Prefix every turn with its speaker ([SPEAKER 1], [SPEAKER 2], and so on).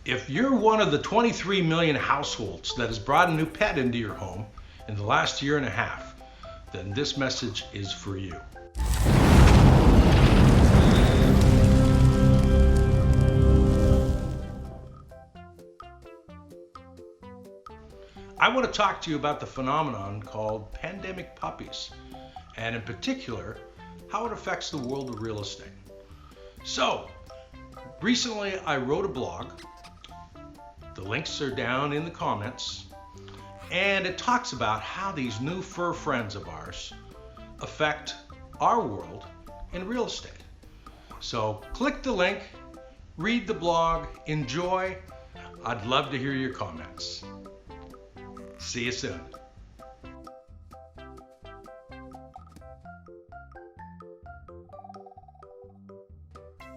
[SPEAKER 1] If you're one of the 23 million households that has brought a new pet into your home in the last year and a half, then this message is for you. I want to talk to you about the phenomenon called Pandemic Puppies, and in particular, how it affects the world of real estate. So, recently I wrote a blog. The links are down in the comments, and it talks about how these new fur friends of ours affect our world in real estate. So click the link, read the blog, enjoy. I'd love to hear your comments. See you soon.